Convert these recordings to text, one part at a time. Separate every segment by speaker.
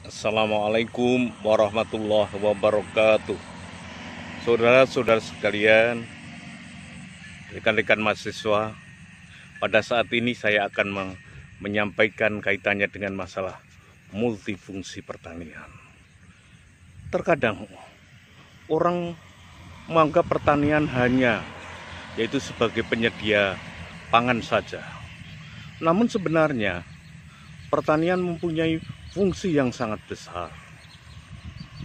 Speaker 1: Assalamualaikum warahmatullahi wabarakatuh. Saudara-saudara sekalian, rekan-rekan mahasiswa, pada saat ini saya akan menyampaikan kaitannya dengan masalah multifungsi pertanian. Terkadang orang menganggap pertanian hanya yaitu sebagai penyedia pangan saja. Namun sebenarnya pertanian mempunyai fungsi yang sangat besar.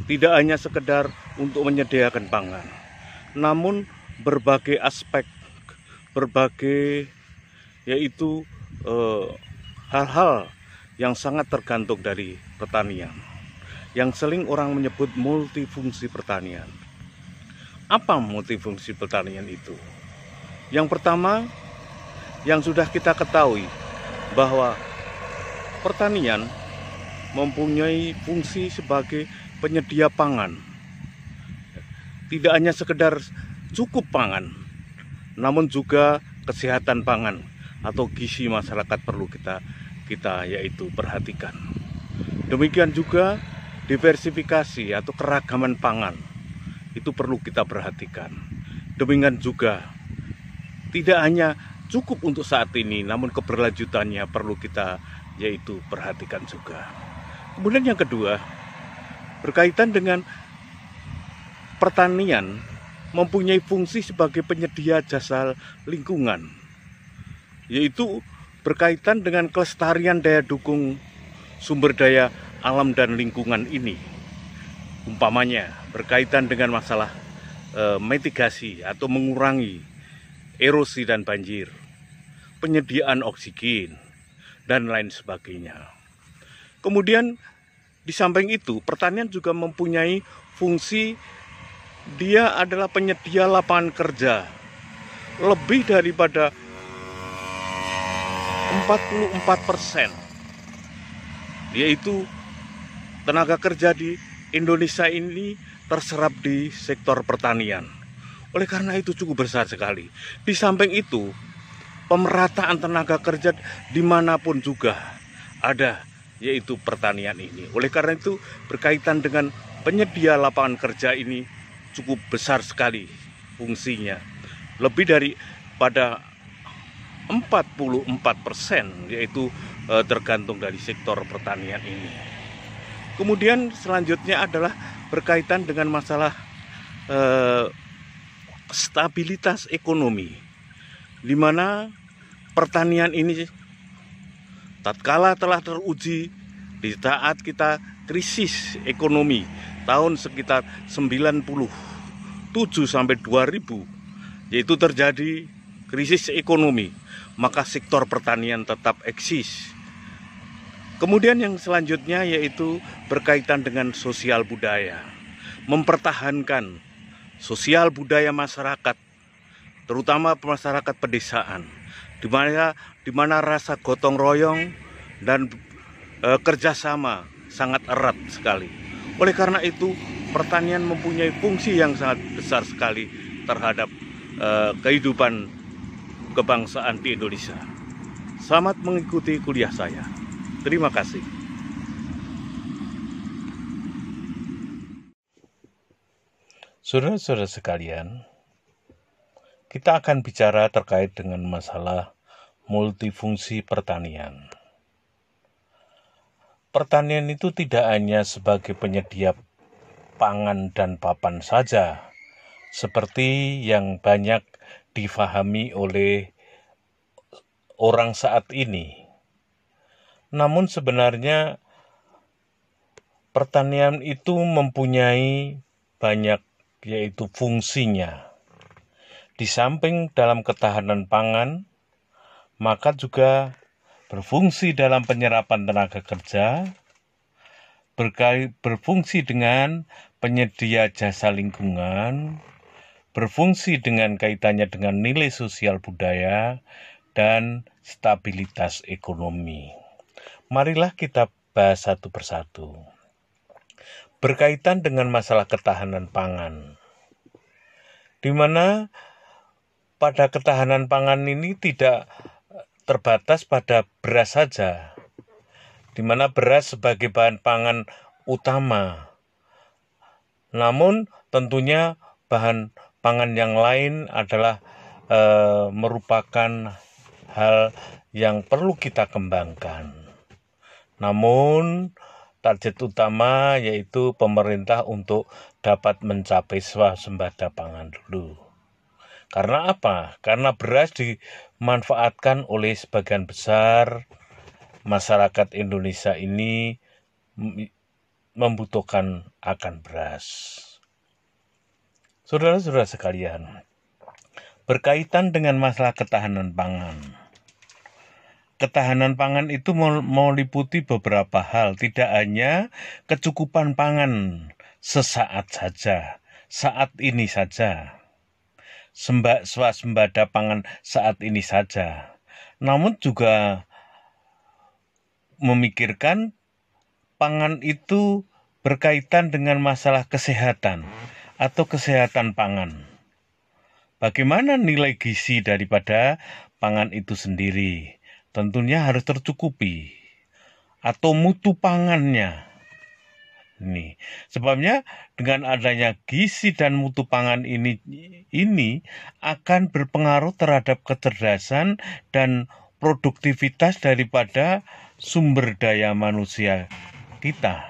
Speaker 1: Tidak hanya sekedar untuk menyediakan pangan, namun berbagai aspek, berbagai yaitu hal-hal yang sangat tergantung dari pertanian, yang sering orang menyebut multifungsi pertanian. Apa multifungsi pertanian itu? Yang pertama, yang sudah kita ketahui bahwa pertanian mempunyai fungsi sebagai penyedia pangan. Tidak hanya sekedar cukup pangan, namun juga kesehatan pangan atau gizi masyarakat perlu kita yaitu perhatikan. Demikian juga diversifikasi atau keragaman pangan itu perlu kita perhatikan. Demikian juga tidak hanya cukup untuk saat ini, namun keberlanjutannya perlu kita yaitu perhatikan juga. Kemudian yang kedua, berkaitan dengan pertanian mempunyai fungsi sebagai penyedia jasa lingkungan, yaitu berkaitan dengan kelestarian daya dukung sumber daya alam dan lingkungan ini. Umpamanya berkaitan dengan masalah mitigasi atau mengurangi erosi dan banjir, penyediaan oksigen, dan lain sebagainya. Kemudian di samping itu, pertanian juga mempunyai fungsi, dia adalah penyedia lapangan kerja lebih daripada 44%, yaitu tenaga kerja di Indonesia ini terserap di sektor pertanian. Oleh karena itu cukup besar sekali. Di samping itu, pemerataan tenaga kerja dimanapun juga ada, yaitu pertanian ini. Oleh karena itu berkaitan dengan penyedia lapangan kerja ini cukup besar sekali fungsinya. Lebih dari pada 44%, yaitu tergantung dari sektor pertanian ini. Kemudian selanjutnya adalah berkaitan dengan masalah stabilitas ekonomi, di mana pertanian ini tatkala telah teruji di saat kita krisis ekonomi tahun sekitar 97 sampai 2000, yaitu terjadi krisis ekonomi, maka sektor pertanian tetap eksis. Kemudian yang selanjutnya yaitu berkaitan dengan sosial budaya, mempertahankan sosial budaya masyarakat, terutama masyarakat pedesaan, di mana rasa gotong royong dan kerjasama sangat erat sekali. Oleh karena itu, pertanian mempunyai fungsi yang sangat besar sekali terhadap kehidupan kebangsaan di Indonesia. Selamat mengikuti kuliah saya. Terima kasih. Saudara-saudara sekalian, kita akan bicara terkait dengan masalah multifungsi pertanian. Pertanian itu tidak hanya sebagai penyedia pangan dan papan saja, seperti yang banyak difahami oleh orang saat ini. Namun sebenarnya pertanian itu mempunyai banyak yaitu fungsinya. Di samping dalam ketahanan pangan, maka juga berfungsi dalam penyerapan tenaga kerja, berfungsi dengan penyedia jasa lingkungan, berfungsi dengan kaitannya dengan nilai sosial budaya, dan stabilitas ekonomi. Marilah kita bahas satu persatu. Berkaitan dengan masalah ketahanan pangan, di mana pada ketahanan pangan ini tidak terbatas pada beras saja, di mana beras sebagai bahan pangan utama. Namun tentunya bahan pangan yang lain adalah merupakan hal yang perlu kita kembangkan. Namun target utama yaitu pemerintah untuk dapat mencapai swasembada pangan dulu. Karena apa? Karena beras dimanfaatkan oleh sebagian besar masyarakat Indonesia ini membutuhkan akan beras. Saudara-saudara sekalian, berkaitan dengan masalah ketahanan pangan. Ketahanan pangan itu meliputi beberapa hal, tidak hanya kecukupan pangan sesaat saja, saat ini saja, swasembada pangan saat ini saja, namun juga memikirkan pangan itu berkaitan dengan masalah kesehatan atau kesehatan pangan. Bagaimana nilai gizi daripada pangan itu sendiri? Tentunya harus tercukupi. Atau mutu pangannya. Ini sebabnya dengan adanya gizi dan mutu pangan ini akan berpengaruh terhadap kecerdasan dan produktivitas daripada sumber daya manusia kita.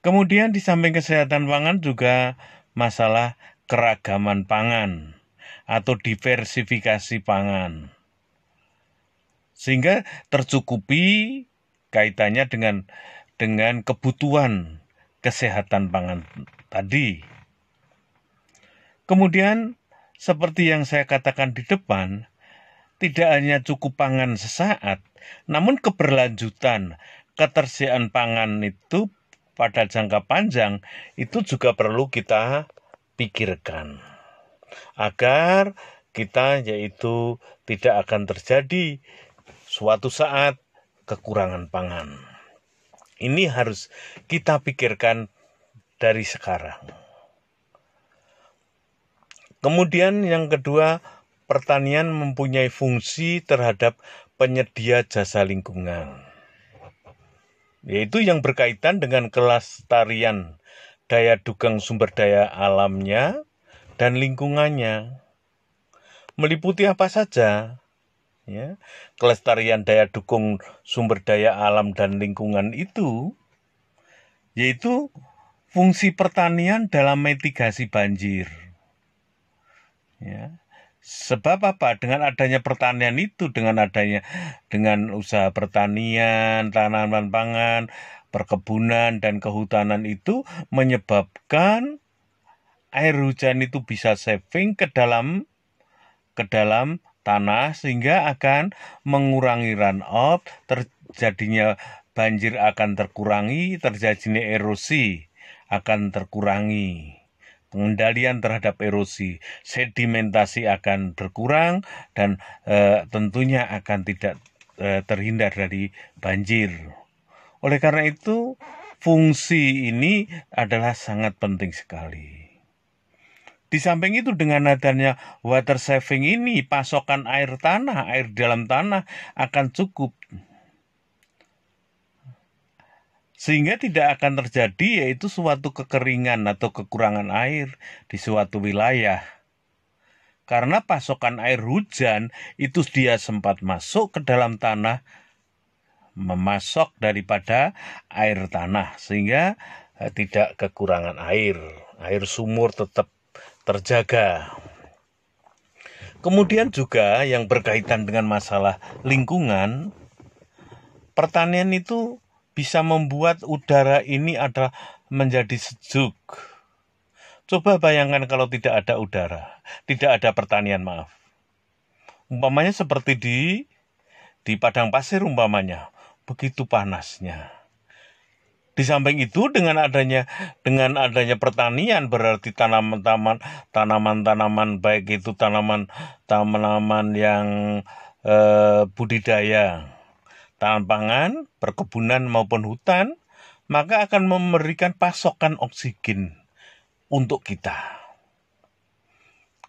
Speaker 1: Kemudian di samping kesehatan pangan juga masalah keragaman pangan atau diversifikasi pangan. Sehingga tercukupi kaitannya dengan kebutuhan kesehatan pangan tadi. Kemudian seperti yang saya katakan di depan, tidak hanya cukup pangan sesaat, namun keberlanjutan ketersediaan pangan itu pada jangka panjang itu juga perlu kita pikirkan agar kita yaitu tidak akan terjadi suatu saat kekurangan pangan. Ini harus kita pikirkan dari sekarang. Kemudian yang kedua, pertanian mempunyai fungsi terhadap penyedia jasa lingkungan, yaitu yang berkaitan dengan kelestarian daya dukung sumber daya alamnya dan lingkungannya. Meliputi apa saja? Ya, kelestarian daya dukung sumber daya alam dan lingkungan itu, yaitu fungsi pertanian dalam mitigasi banjir. Ya. Sebab apa? Dengan adanya pertanian itu, dengan usaha pertanian, tanaman pangan, perkebunan dan kehutanan itu menyebabkan air hujan itu bisa saving ke dalam tanah sehingga akan mengurangi runoff, terjadinya banjir akan terkurangi, terjadinya erosi akan terkurangi. Pengendalian terhadap erosi, sedimentasi akan berkurang dan tentunya akan tidak terhindar dari banjir. Oleh karena itu, fungsi ini adalah sangat penting sekali. Di samping itu dengan adanya water saving ini, pasokan air dalam tanah akan cukup. Sehingga tidak akan terjadi yaitu suatu kekeringan atau kekurangan air di suatu wilayah. Karena pasokan air hujan itu dia sempat masuk ke dalam tanah, memasok daripada air tanah, sehingga tidak kekurangan air. Air sumur tetap terjaga. Kemudian juga yang berkaitan dengan masalah lingkungan, pertanian itu bisa membuat udara ini adalah menjadi sejuk. Coba bayangkan kalau tidak ada udara, tidak ada pertanian, maaf. Umpamanya seperti di padang pasir umpamanya, begitu panasnya. Di samping itu dengan adanya pertanian berarti tanaman-tanaman baik itu tanaman yang budidaya, tanaman pangan, perkebunan maupun hutan, maka akan memberikan pasokan oksigen untuk kita.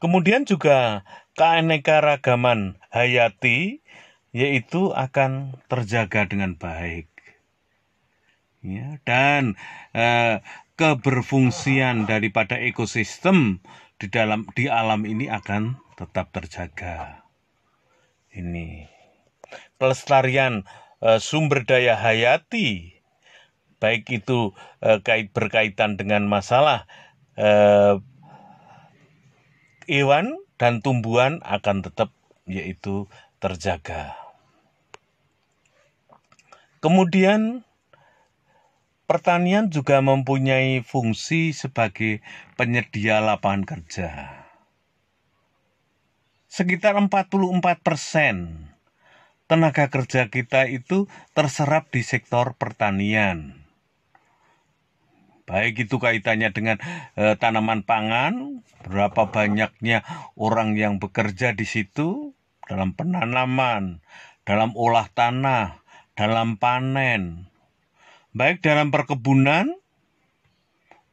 Speaker 1: Kemudian juga keanekaragaman hayati yaitu akan terjaga dengan baik. ya, dan keberfungsian daripada ekosistem di alam ini akan tetap terjaga. Ini pelestarian sumber daya hayati, baik itu berkaitan dengan masalah hewan dan tumbuhan akan tetap yaitu terjaga. Kemudian pertanian juga mempunyai fungsi sebagai penyedia lapangan kerja. Sekitar 44% tenaga kerja kita itu terserap di sektor pertanian. Baik itu kaitannya dengan tanaman pangan, berapa banyaknya orang yang bekerja di situ dalam penanaman, dalam olah tanah, dalam panen, baik dalam perkebunan,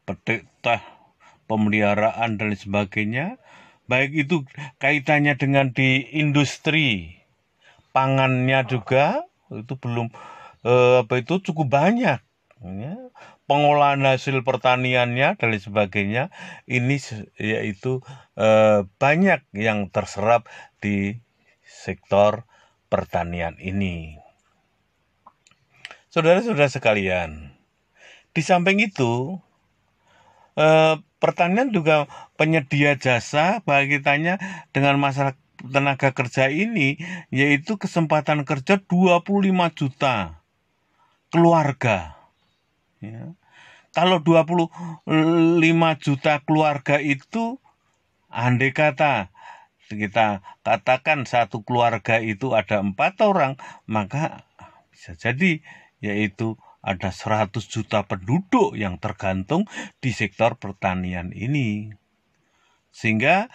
Speaker 1: petik teh, pemeliharaan dan sebagainya, baik itu kaitannya dengan di industri pangannya juga itu belum cukup banyak, ya. Pengolahan hasil pertaniannya dan sebagainya ini yaitu banyak yang terserap di sektor pertanian ini. Saudara-saudara sekalian, di samping itu pertanian juga penyedia jasa bagi kita dengan masalah tenaga kerja ini, yaitu kesempatan kerja 25 juta keluarga. Ya. Kalau 25 juta keluarga itu, andai kata kita katakan satu keluarga itu ada 4 orang, maka bisa jadi yaitu ada 100 juta penduduk yang tergantung di sektor pertanian ini. Sehingga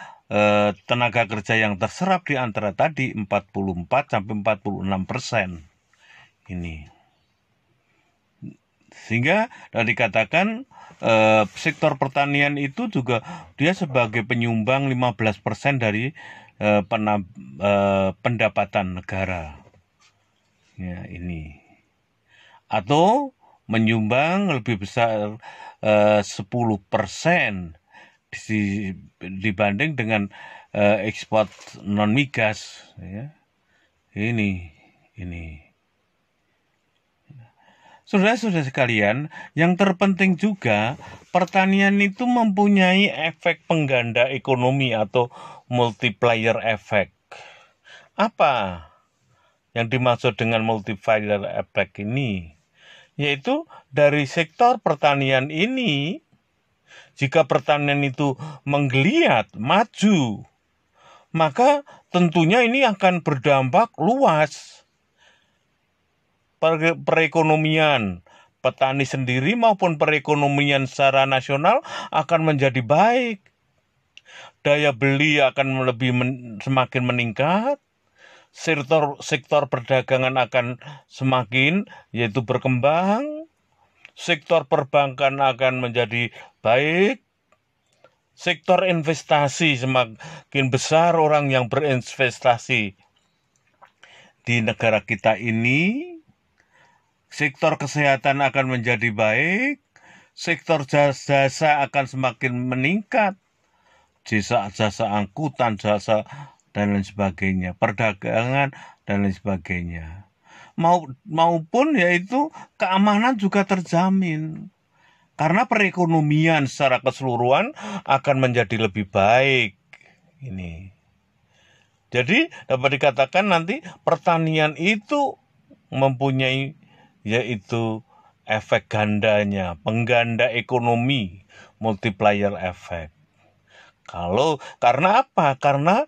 Speaker 1: tenaga kerja yang terserap di antara tadi 44 sampai 46% ini. Sehingga dikatakan sektor pertanian itu juga dia sebagai penyumbang 15% dari pendapatan negara. Ya, ini. Atau menyumbang lebih besar 10% dibanding dengan ekspor non migas, ya. Ini. Saudara-saudara sekalian, yang terpenting juga pertanian itu mempunyai efek pengganda ekonomi atau multiplier effect. Apa yang dimaksud dengan multiplier effect ini? Yaitu dari sektor pertanian ini, jika pertanian itu menggeliat, maju, maka tentunya ini akan berdampak luas. Perekonomian petani sendiri maupun perekonomian secara nasional akan menjadi baik. Daya beli akan semakin meningkat. Sektor perdagangan akan semakin yaitu berkembang. Sektor perbankan akan menjadi baik. Sektor investasi semakin besar orang yang berinvestasi di negara kita ini. Sektor kesehatan akan menjadi baik, sektor jasa akan semakin meningkat, jasa angkutan, jasa dan lain sebagainya, perdagangan dan lain sebagainya. Maupun yaitu keamanan juga terjamin. Karena perekonomian secara keseluruhan akan menjadi lebih baik. Ini. Jadi dapat dikatakan nanti pertanian itu mempunyai yaitu efek gandanya, pengganda ekonomi, multiplier effect. Karena apa? Karena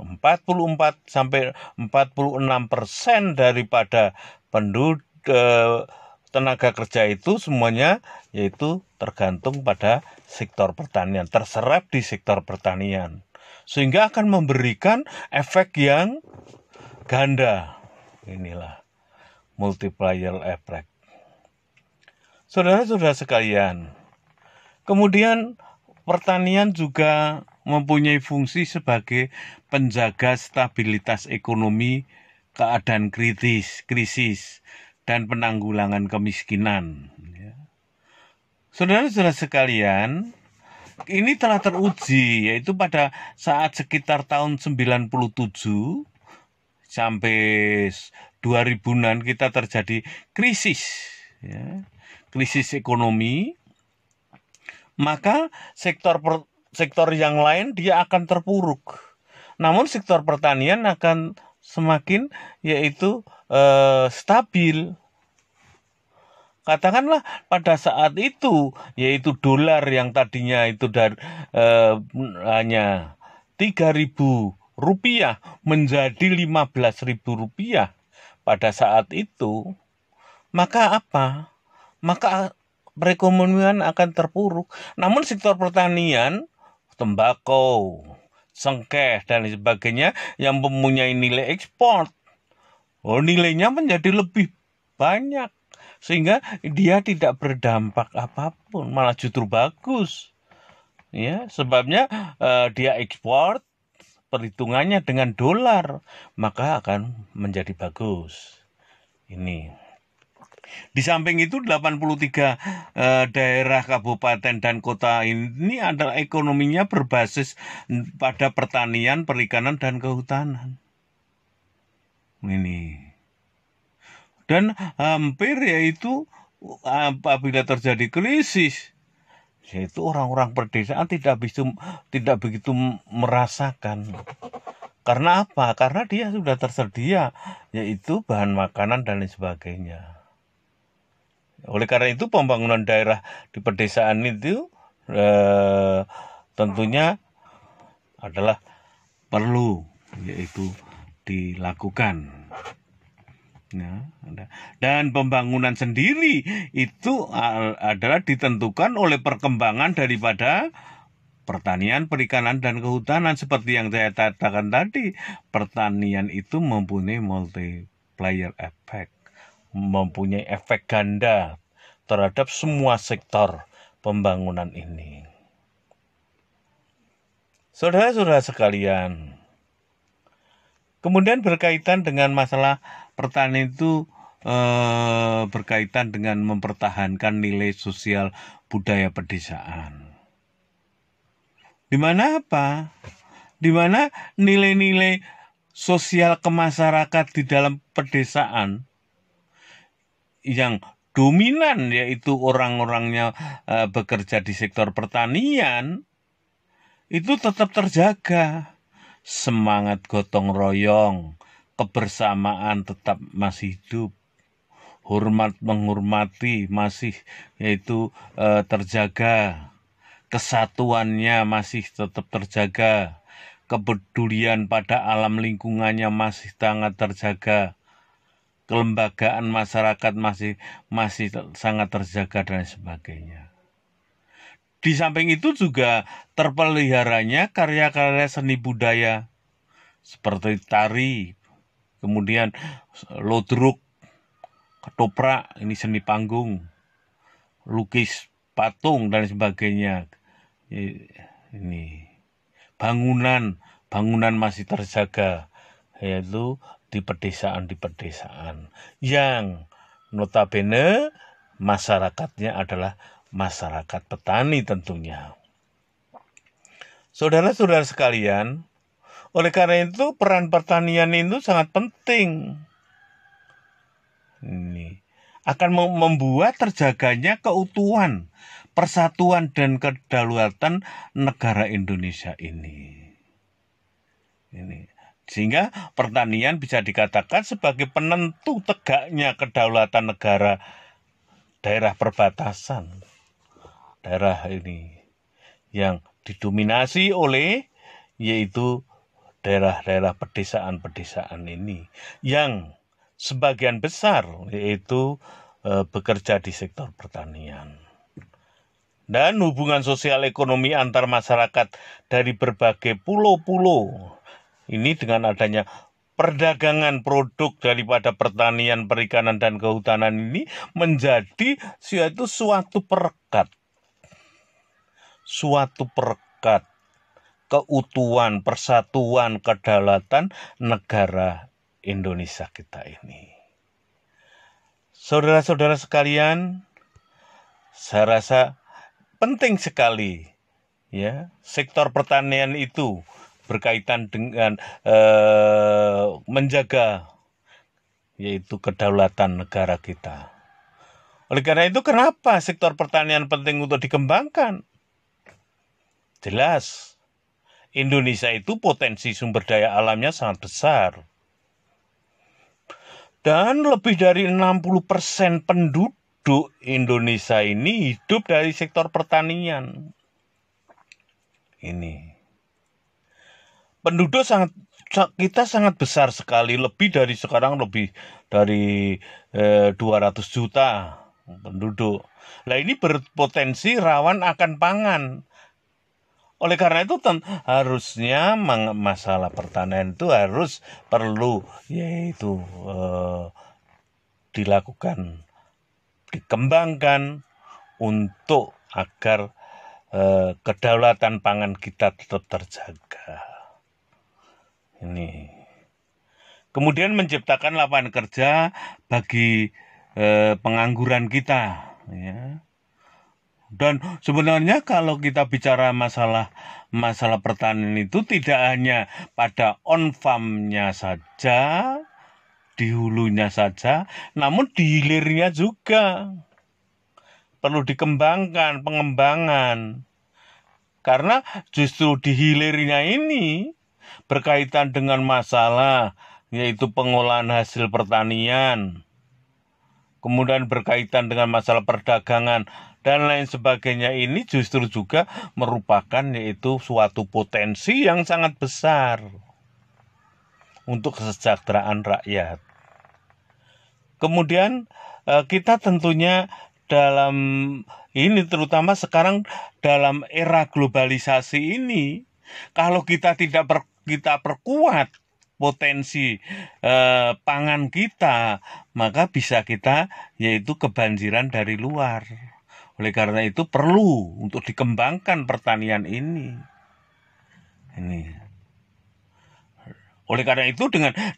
Speaker 1: 44 sampai 46% daripada penduduk tenaga kerja itu semuanya yaitu tergantung pada sektor pertanian, terserap di sektor pertanian. Sehingga akan memberikan efek yang ganda. Inilah multiplier effect. Saudara-saudara sekalian, kemudian pertanian juga mempunyai fungsi sebagai penjaga stabilitas ekonomi, keadaan krisis,
Speaker 2: dan penanggulangan kemiskinan. Saudara-saudara sekalian, ini telah teruji, yaitu pada saat sekitar tahun 97 sampai 2000-an kita terjadi krisis, krisis ekonomi, maka sektor yang lain dia akan terpuruk. Namun sektor pertanian akan semakin yaitu stabil. Katakanlah pada saat itu, yaitu dolar yang tadinya itu hanya 3.000 rupiah menjadi 15.000 rupiah pada saat itu, maka apa? Maka perekonomian akan terpuruk. Namun sektor pertanian, tembakau, cengkeh, dan sebagainya yang mempunyai nilai ekspor, nilainya menjadi lebih banyak. Sehingga dia tidak berdampak apapun, malah justru bagus. Ya, sebabnya dia ekspor, perhitungannya dengan dolar, maka akan menjadi bagus. Ini. Di samping itu 83 daerah kabupaten dan kota ini adalah ekonominya berbasis pada pertanian, perikanan, dan kehutanan. Ini. Dan hampir yaitu apabila terjadi krisis, yaitu orang-orang pedesaan tidak begitu merasakan. Karena apa? Karena dia sudah tersedia, yaitu bahan makanan dan lain sebagainya. Oleh karena itu pembangunan daerah di pedesaan itu tentunya adalah perlu, yaitu dilakukan. Dan pembangunan sendiri itu adalah ditentukan oleh perkembangan daripada pertanian, perikanan, dan kehutanan. Seperti yang saya katakan tadi, pertanian itu mempunyai multiplier effect, mempunyai efek ganda terhadap semua sektor pembangunan ini. Saudara-saudara sekalian, kemudian berkaitan dengan masalah pertanian itu berkaitan dengan mempertahankan nilai sosial budaya pedesaan. Di mana apa? Di mana nilai-nilai sosial kemasyarakat di dalam pedesaan yang dominan, yaitu orang-orangnya bekerja di sektor pertanian, itu tetap terjaga. Semangat gotong royong, kebersamaan tetap masih hidup, hormat menghormati masih yaitu terjaga, kesatuannya masih tetap terjaga, kepedulian pada alam lingkungannya masih sangat terjaga, kelembagaan masyarakat masih sangat terjaga, dan sebagainya. Di samping itu juga terpeliharanya karya-karya seni budaya seperti tari, kemudian lodruk, ketoprak, ini seni panggung, lukis patung, dan sebagainya. Ini bangunan masih terjaga, yaitu di pedesaan yang notabene masyarakatnya adalah masyarakat petani tentunya. Saudara-saudara sekalian, oleh karena itu peran pertanian itu sangat penting. Ini akan membuat terjaganya keutuhan, persatuan, dan kedaulatan negara Indonesia ini. Sehingga pertanian bisa dikatakan sebagai penentu tegaknya kedaulatan negara daerah perbatasan. Daerah ini yang didominasi oleh yaitu daerah-daerah pedesaan ini yang sebagian besar yaitu bekerja di sektor pertanian. Dan hubungan sosial ekonomi antar masyarakat dari berbagai pulau-pulau ini dengan adanya perdagangan produk daripada pertanian, perikanan, dan kehutanan ini menjadi suatu perekat keutuhan, persatuan, kedaulatan negara Indonesia kita ini. Saudara-saudara sekalian, saya rasa penting sekali ya sektor pertanian itu berkaitan dengan menjaga yaitu kedaulatan negara kita. Oleh karena itu, kenapa sektor pertanian penting untuk dikembangkan? Jelas, Indonesia itu potensi sumber daya alamnya sangat besar. Dan lebih dari 60% penduduk Indonesia ini hidup dari sektor pertanian. Ini. Penduduk kita sangat besar sekali, lebih dari 200 juta penduduk. Nah, ini berpotensi rawan akan pangan. Oleh karena itu harusnya masalah pertanian itu perlu yaitu dikembangkan untuk agar kedaulatan pangan kita tetap terjaga. Ini. Kemudian menciptakan lapangan kerja bagi pengangguran kita, ya. Dan sebenarnya kalau kita bicara masalah pertanian itu tidak hanya pada on farm-nya saja, di hulunya saja, namun di hilirnya juga perlu dikembangkan, pengembangan. Karena justru di hilirnya ini berkaitan dengan masalah yaitu pengolahan hasil pertanian, kemudian berkaitan dengan masalah perdagangan dan lain sebagainya, ini justru juga merupakan yaitu suatu potensi yang sangat besar untuk kesejahteraan rakyat. Kemudian kita tentunya dalam ini, terutama sekarang dalam era globalisasi ini, kalau kita tidak kita perkuat potensi pangan kita, maka bisa kita yaitu kebanjiran dari luar. Oleh karena itu perlu untuk dikembangkan pertanian ini. Oleh karena itu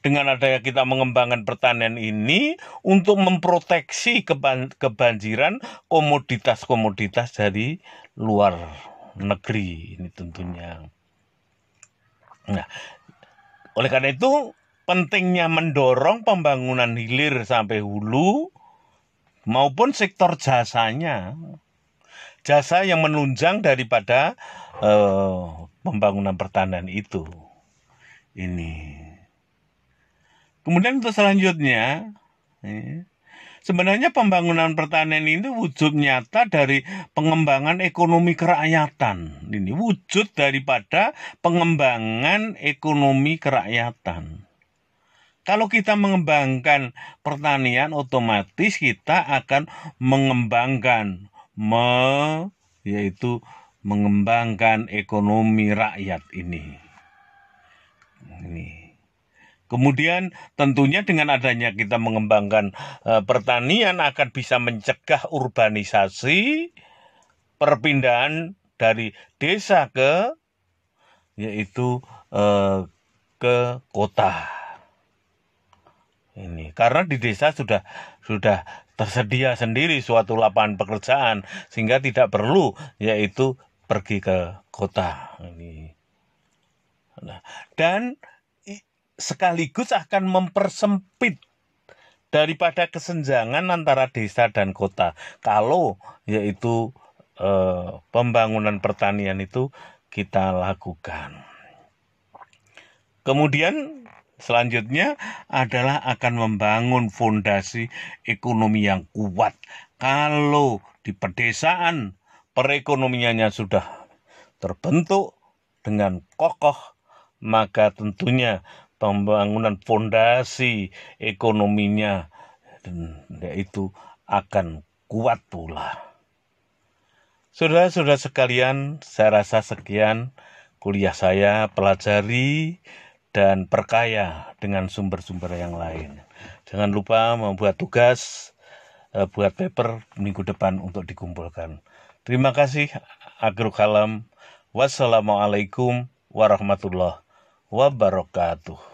Speaker 2: dengan adanya kita mengembangkan pertanian ini untuk memproteksi kebanjiran komoditas-komoditas dari luar negeri ini tentunya. Nah, oleh karena itu pentingnya mendorong pembangunan hilir sampai hulu maupun sektor jasanya, jasa yang menunjang daripada pembangunan pertanian itu. Ini. Kemudian untuk selanjutnya, sebenarnya pembangunan pertanian ini wujud nyata dari pengembangan ekonomi kerakyatan. Ini wujud daripada pengembangan ekonomi kerakyatan. Kalau kita mengembangkan pertanian, otomatis kita akan mengembangkan, yaitu mengembangkan ekonomi rakyat ini. Kemudian tentunya dengan adanya kita mengembangkan pertanian akan bisa mencegah urbanisasi, perpindahan dari desa ke kota. Ini karena di desa sudah tersedia sendiri suatu lapangan pekerjaan sehingga tidak perlu yaitu pergi ke kota ini. Nah, dan sekaligus akan mempersempit daripada kesenjangan antara desa dan kota kalau yaitu pembangunan pertanian itu kita lakukan. Kemudian selanjutnya adalah akan membangun fondasi ekonomi yang kuat. Kalau di pedesaan perekonomiannya sudah terbentuk dengan kokoh, maka tentunya pembangunan fondasi ekonominya yaitu akan kuat pula. Saudara-saudara sekalian, saya rasa sekian kuliah saya, pelajari dan perkaya dengan sumber-sumber yang lain. Jangan lupa membuat tugas, buat paper minggu depan untuk dikumpulkan. Terima kasih. Akhirul kalam. Wassalamualaikum warahmatullahi wabarakatuh.